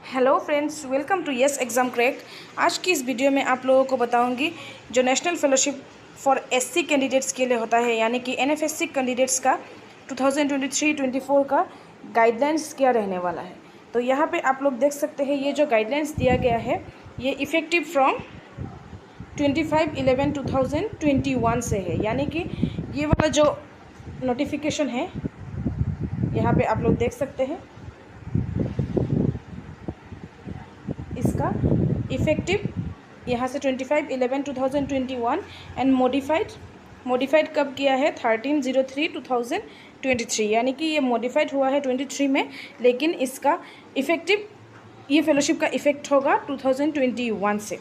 Hello friends, welcome to yes exam crack. आज की इस वीडियो में आप लोगों को बताऊंगी जो national fellowship for SC candidates के लिए होता है, यानी कि एनएफएससी कैंडिडेट्स का 2023-24 का गाइडलाइंस क्या रहने वाला है। तो यहाँ पे आप लोग देख सकते हैं, ये जो गाइडलाइंस दिया गया है ये इफ़ेक्टिव फ्रॉम 25/11/2021 से है, यानी कि ये वाला जो नोटिफिकेशन है यहाँ पे आप लोग देख सकते हैं, इसका इफ़ेक्टिव यहाँ से 25/11/2021 एंड मॉडिफाइड कब किया है 13/03/2023, यानी कि ये मॉडिफाइड हुआ है 23 में, लेकिन इसका इफ़ेक्टिव ये फेलोशिप का इफ़ेक्ट होगा 2021 से।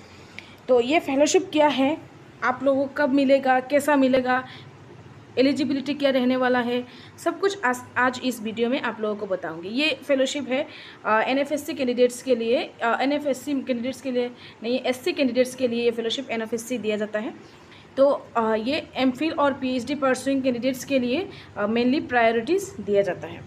तो ये फेलोशिप क्या है, आप लोगों को कब मिलेगा, कैसा मिलेगा, एलिजिबिलिटी क्या रहने वाला है, सब कुछ आज इस वीडियो में आप लोगों को बताऊंगी। ये फेलोशिप है एनएफएससी कैंडिडेट्स के लिए, एनएफएससी कैंडिडेट्स के लिए नहीं, एससी कैंडिडेट्स के लिए ये फेलोशिप एनएफएससी दिया जाता है। तो ये एमफिल और पीएचडी परसुइंग कैंडिडेट्स के लिए मेनली प्रायोरिटीज़ दिया जाता है।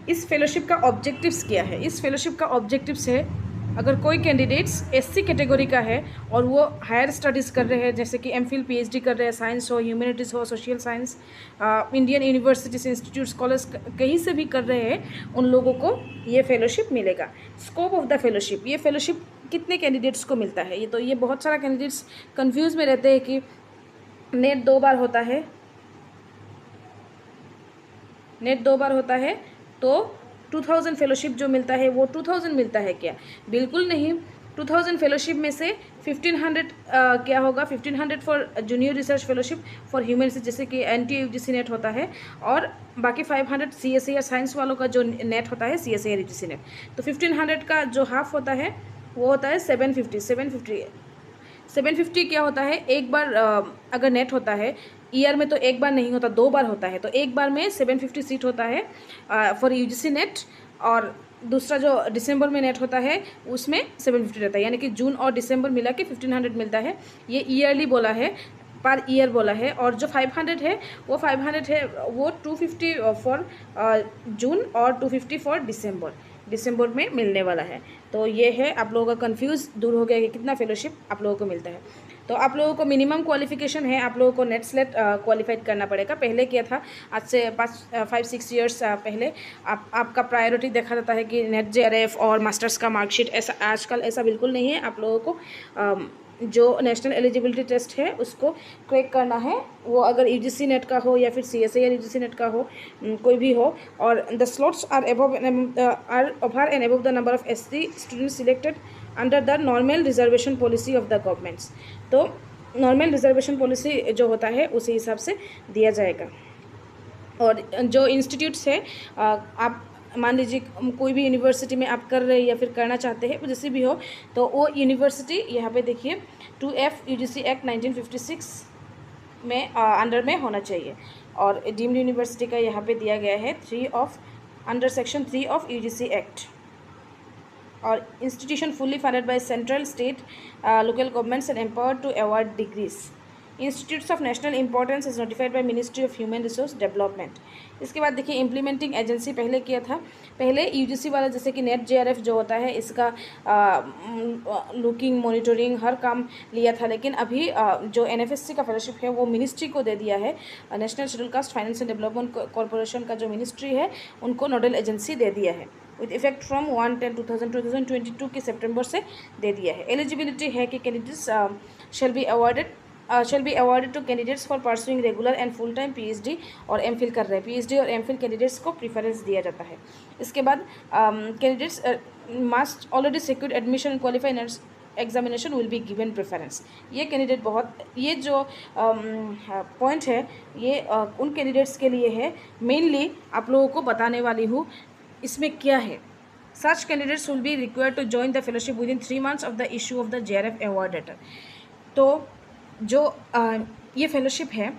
इस फेलोशिप का ऑब्जेक्टिव्स क्या है? इस फेलोशिप का ऑब्जेक्टिव्स है, अगर कोई कैंडिडेट्स एससी कैटेगरी का है और वो हायर स्टडीज़ कर रहे हैं, जैसे कि एमफिल पीएचडी कर रहे हैं, साइंस हो, ह्यूमैनिटीज़ हो, social science, Indian universities, institutes, college कहीं से भी कर रहे हैं, उन लोगों को ये फेलोशिप मिलेगा। स्कोप ऑफ द फेलोशिप, ये फेलोशिप कितने कैंडिडेट्स को मिलता है? ये बहुत सारा कैंडिडेट्स कन्फ्यूज़ में रहते हैं कि नेट 2 बार होता है, तो 2000 फेलोशिप जो मिलता है वो 2000 मिलता है क्या? बिल्कुल नहीं। 2000 फेलोशिप में से 1500 क्या होगा, 1500 for junior research fellowship for humanities, जैसे कि NTUGC नेट होता है, और बाकी 500 CSA या साइंस वालों का जो नेट होता है CSA या UGC नेट। तो 1500 का जो हाफ होता है वो होता है 750 क्या होता है, एक बार अगर नेट होता है ईयर में तो एक बार नहीं होता, 2 बार होता है। तो एक बार में 750 सीट होता है फॉर UGC नेट, और दूसरा जो दिसंबर में नेट होता है उसमें 750 रहता है, यानी कि जून और दिसंबर मिला के 1500 मिलता है। ये ईयरली बोला है, पर ईयर बोला है। और जो 500 है वो 500 है, वो 250 फॉर जून और 250 फॉर दिसंबर में मिलने वाला है। तो ये है, आप लोगों का कंफ्यूज दूर हो गया कि कितना फेलोशिप आप लोगों को मिलता है। तो आप लोगों को मिनिमम क्वालिफिकेशन है, आप लोगों को नेट स्लेट क्वालिफाइड करना पड़ेगा। पहले क्या था, आज से 5-6 ईयर्स पहले आपका प्रायोरिटी देखा जाता है कि नेट JRF और मास्टर्स का मार्कशीट। ऐसा आजकल ऐसा बिल्कुल नहीं है। आप लोगों को जो नेशनल एलिजिबिलिटी टेस्ट है उसको क्रैक करना है, वो अगर UGC नेट का हो या फिर CSA या UGC नेट का हो, कोई भी हो। और the slots are over and above the number of SC students selected under the normal reservation policy of the governments. तो नॉर्मल रिजर्वेशन पॉलिसी जो होता है उसी हिसाब से दिया जाएगा। और जो इंस्टीट्यूट्स है, आप मान लीजिए कोई भी यूनिवर्सिटी में आप कर रहे हैं या फिर करना चाहते हैं, जैसे भी हो, तो वो यूनिवर्सिटी यहाँ पे देखिए 2F UGC एक्ट 1956 में अंडर में होना चाहिए। और डीम्ड यूनिवर्सिटी का यहाँ पे दिया गया है under section 3 of UGC act. और institution fully funded by central, state, local governments and empowered to award degrees. Institutes of national importance is notified by ministry of human resource development. इसके बाद देखिए इम्प्लीमेंटिंग एजेंसी पहले किया था, पहले UGC वाला जैसे कि नेट JRF जो होता है इसका लुकिंग, मॉनिटरिंग, हर काम लिया था, लेकिन अभी जो NFSC का फेलोशिप है वो मिनिस्ट्री को दे दिया है। National schedule caste finance and development corporation का जो मिनिस्ट्री है उनको नोडल एजेंसी दे दिया है, विद इफेक्ट फ्रॉम 1/10/2022 के सितंबर से दे दिया है। एलिजिबिलिटी है कि candidates shall be awarded to candidates for pursuing regular and full time PhD और MPhil कर रहे हैं। PhD और MPhil कैंडिडेट्स को प्रीफरेंस दिया जाता है। इसके बाद candidates must already secured admission qualified examination will be given preference. ये कैंडिडेट ये जो पॉइंट है ये उन कैंडिडेट्स के लिए है, मेनली आप लोगों को बताने वाली हूँ इसमें क्या है। Such candidates will be required to join the fellowship within 3 months of the issue of the JRF award letter। तो जो ये फेलोशिप है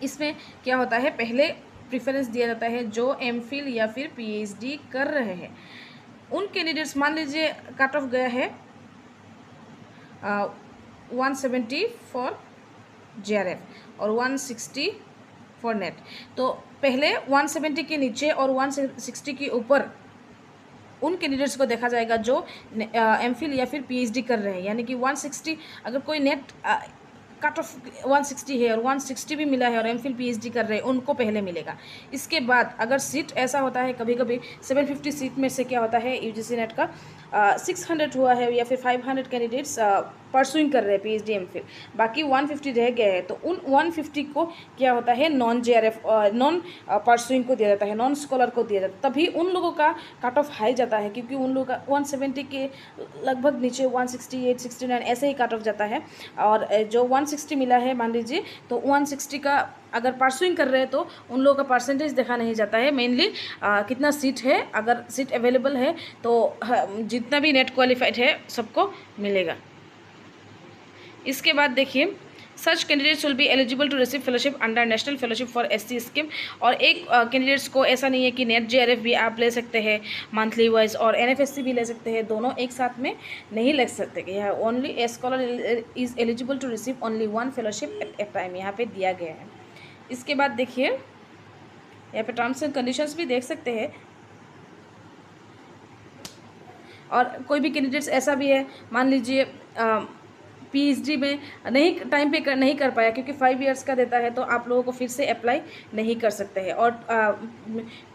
इसमें क्या होता है, पहले प्रेफरेंस दिया जाता है जो MPhil या फिर PhD कर रहे हैं। उन कैंडिडेट्स, मान लीजिए कट ऑफ गया है 170 फॉर JRF और 160 फॉर नेट, तो पहले 170 के नीचे और 160 के ऊपर उन कैंडिडेट्स को देखा जाएगा जो एमफिल या फिर पीएचडी कर रहे हैं, यानी कि 160 अगर कोई नेट कट ऑफ 160 है और 160 भी मिला है और एमफिल पीएचडी कर रहे हैं, उनको पहले मिलेगा। इसके बाद अगर सीट ऐसा होता है कभी कभी 750 सीट में से क्या होता है यूजीसी नेट का 600 हुआ है या फिर 500 कैंडिडेट्स परसुइंग कर रहे हैं पीएचडी एमफिल, बाकी 150 रह गए हैं, तो उन 150 को क्या होता है नॉन जेआरएफ नॉन परसुइंग को दिया जाता है, नॉन स्कॉलर को दिया जाता है। तभी उन लोगों का कट ऑफ हाई जाता है, क्योंकि उन लोगों का 170 के लगभग नीचे 168 69 ऐसे ही कट ऑफ जाता है। और जो 160 मिला है मान लीजिए, तो 160 का अगर परसुइंग कर रहे हैं तो उन लोगों का परसेंटेज देखा नहीं जाता है, मेनली कितना सीट है। अगर सीट अवेलेबल है तो जितना भी नेट क्वालिफाइड है सबको मिलेगा। इसके बाद देखिए such candidates will be eligible to receive fellowship under national fellowship for SC scheme. और एक कैंडिडेट्स को ऐसा नहीं है कि नेट जेआरएफ भी आप ले सकते हैं मंथली वाइज और एनएफएससी भी ले सकते हैं, दोनों एक साथ में नहीं ले सकते। यह only a scholar is eligible to receive only one fellowship at a time, यहाँ पे दिया गया है। इसके बाद देखिए यहाँ पे टर्म्स एंड कंडीशंस भी देख सकते हैं। और कोई भी कैंडिडेट्स ऐसा भी है मान लीजिए पीएचडी में टाइम पे नहीं कर पाया क्योंकि 5 इयर्स का देता है, तो आप लोगों को फिर से अप्लाई नहीं कर सकते हैं। और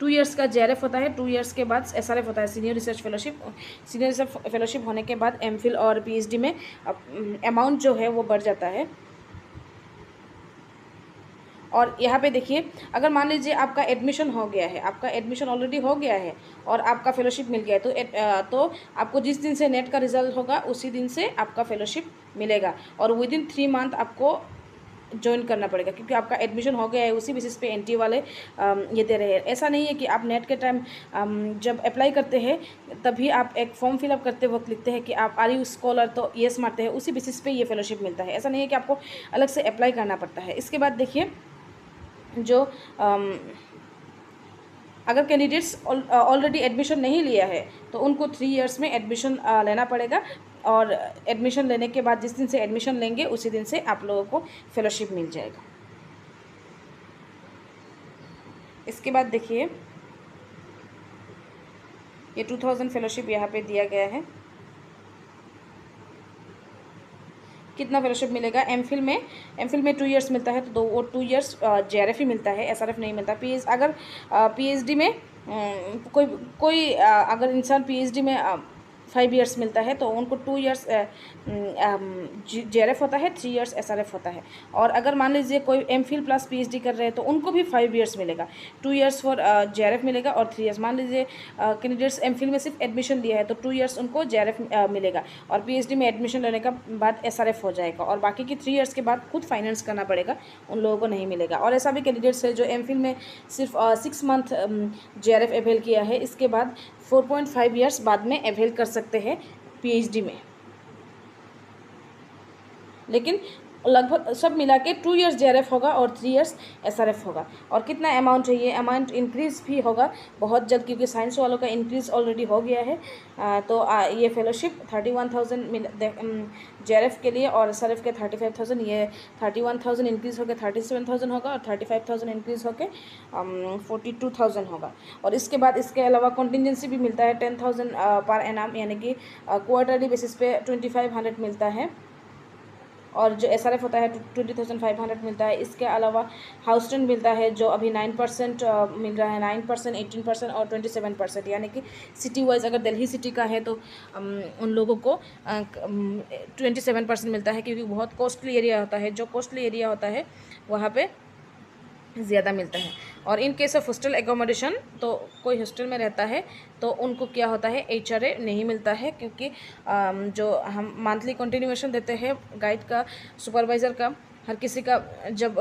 2 इयर्स का जेआरएफ होता है, 2 इयर्स के बाद एसआरएफ होता है, senior research fellowship. Senior research fellowship होने के बाद एमफिल और पीएचडी में अमाउंट जो है वो बढ़ जाता है। और यहाँ पे देखिए अगर मान लीजिए आपका एडमिशन हो गया है, आपका एडमिशन ऑलरेडी हो गया है और आपका फेलोशिप मिल गया है, तो आपको जिस दिन से नेट का रिजल्ट होगा उसी दिन से आपका फेलोशिप मिलेगा और विदिन 3 मंथ आपको ज्वाइन करना पड़ेगा, क्योंकि आपका एडमिशन हो गया है। उसी बेसिस पे एनटी वाले ये दे रहे हैं। ऐसा नहीं है कि आप नेट के टाइम जब अप्लाई करते हैं तभी आप एक फॉर्म फिलअप करते वक्त लिखते हैं कि आप आर यू स्कॉलर, तो येस मारते हैं, उसी बेसिस पे ये फेलोशिप मिलता है। ऐसा नहीं है कि आपको अलग से अप्लाई करना पड़ता है। इसके बाद देखिए जो अगर कैंडिडेट्स ऑलरेडी एडमिशन नहीं लिया है तो उनको 3 इयर्स में एडमिशन लेना पड़ेगा और एडमिशन लेने के बाद जिस दिन से एडमिशन लेंगे उसी दिन से आप लोगों को फेलोशिप मिल जाएगा। इसके बाद देखिए ये 2000 फेलोशिप यहाँ पे दिया गया है। कितना फेलोशिप मिलेगा एमफिल में 2 इयर्स मिलता है, तो 2 इयर्स जेआरएफ ही मिलता है, एसआरएफ नहीं मिलता। अगर पीएचडी में कोई अगर इंसान पीएचडी में 5 इयर्स मिलता है तो उनको 2 इयर्स जेआरएफ होता है, 3 इयर्स एसआरएफ होता है। और अगर मान लीजिए कोई एमफिल प्लस पीएचडी कर रहे हैं तो उनको भी 5 इयर्स मिलेगा, 2 इयर्स फॉर जेआरएफ मिलेगा और 3 इयर्स। मान लीजिए कैंडिडेट्स एमफिल में सिर्फ एडमिशन लिया है तो 2 इयर्स उनको जेआरएफ मिलेगा और पीएचडी में एडमिशन लेने का बाद एसआरएफ हो जाएगा और बाकी की 3 इयर्स के बाद खुद फाइनेंस करना पड़ेगा, उन लोगों को नहीं मिलेगा। और ऐसा भी कैंडिडेट्स है जो एमफिल में सिर्फ 6 मंथ जेआरएफ अवेल किया है, इसके बाद 4.5 इयर्स बाद में अवेल कर सकते हैं पीएचडी में। लेकिन लगभग सब मिला के 2 इयर्स जेआरएफ होगा और 3 इयर्स एसआरएफ होगा। और कितना अमाउंट है, ये अमाउंट इंक्रीज़ भी होगा बहुत जल्द, क्योंकि साइंस वालों का इंक्रीज़ ऑलरेडी हो गया है। तो ये फेलोशिप 31,000 जेआरएफ के लिए और एसआरएफ के 35,000, ये 31,000 इंक्रीज़ होकर 37,000 होगा और 35,000 इंक्रीज़ होकर 42,000 होगा। और इसके बाद इसके अलावा कॉन्टिजेंसी भी मिलता है 10,000 पर एनम, यानी कि क्वार्टरली बेसिस पे 2,500 मिलता है। और जो एसआरएफ होता है 20,500 मिलता है। इसके अलावा हाउस रेंट मिलता है जो अभी 9% मिल रहा है, 9%, 18% और 27%, यानी कि सिटी वाइज अगर दिल्ली सिटी का है तो उन लोगों को 27% मिलता है, क्योंकि बहुत कॉस्टली एरिया होता है। जो कॉस्टली एरिया होता है वहाँ पे ज़्यादा मिलता है। और in case of hostel accommodation, तो कोई हॉस्टल में रहता है तो उनको क्या होता है एचआरए नहीं मिलता है, क्योंकि जो हम मंथली कंटिन्यूएशन देते हैं गाइड का, सुपरवाइज़र का, हर किसी का जब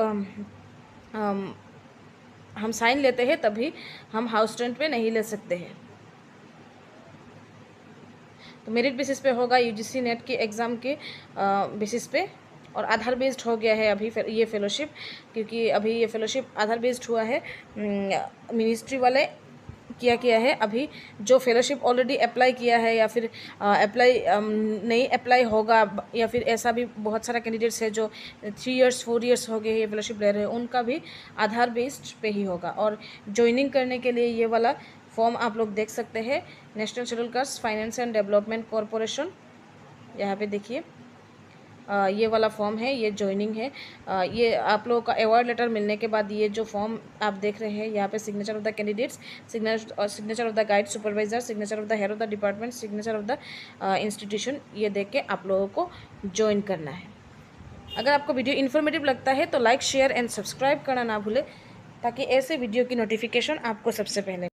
हम साइन लेते हैं तभी हम हाउस रेंट पे नहीं ले सकते हैं। तो मेरिट बेसिस पे होगा यूजीसी नेट के एग्ज़ाम के बेसिस पे, और आधार बेस्ड हो गया है अभी ये फेलोशिप, क्योंकि अभी ये फेलोशिप आधार बेस्ड हुआ है। मिनिस्ट्री वाले किया है। अभी जो फेलोशिप ऑलरेडी अप्लाई किया है या फिर नहीं अप्लाई होगा, या फिर ऐसा भी बहुत सारा कैंडिडेट्स है जो 3 इयर्स 4 इयर्स हो गए ये फेलोशिप ले रहे हैं, उनका भी आधार बेस्ड पे ही होगा। और ज्वाइनिंग करने के लिए ये वाला फॉर्म आप लोग देख सकते हैं, national schedule caste finance and development corporation, यहाँ पे देखिए ये वाला फॉर्म है, ये ज्वाइनिंग है। ये आप लोगों का अवार्ड लेटर मिलने के बाद ये जो फॉर्म आप देख रहे हैं यहाँ पे signature of the candidates, signature of the guide supervisor, signature of the head of the department, signature of the institution, ये देख के आप लोगों को ज्वाइन करना है। अगर आपको वीडियो इन्फॉर्मेटिव लगता है तो लाइक शेयर एंड सब्सक्राइब करना ना भूलें, ताकि ऐसे वीडियो की नोटिफिकेशन आपको सबसे पहले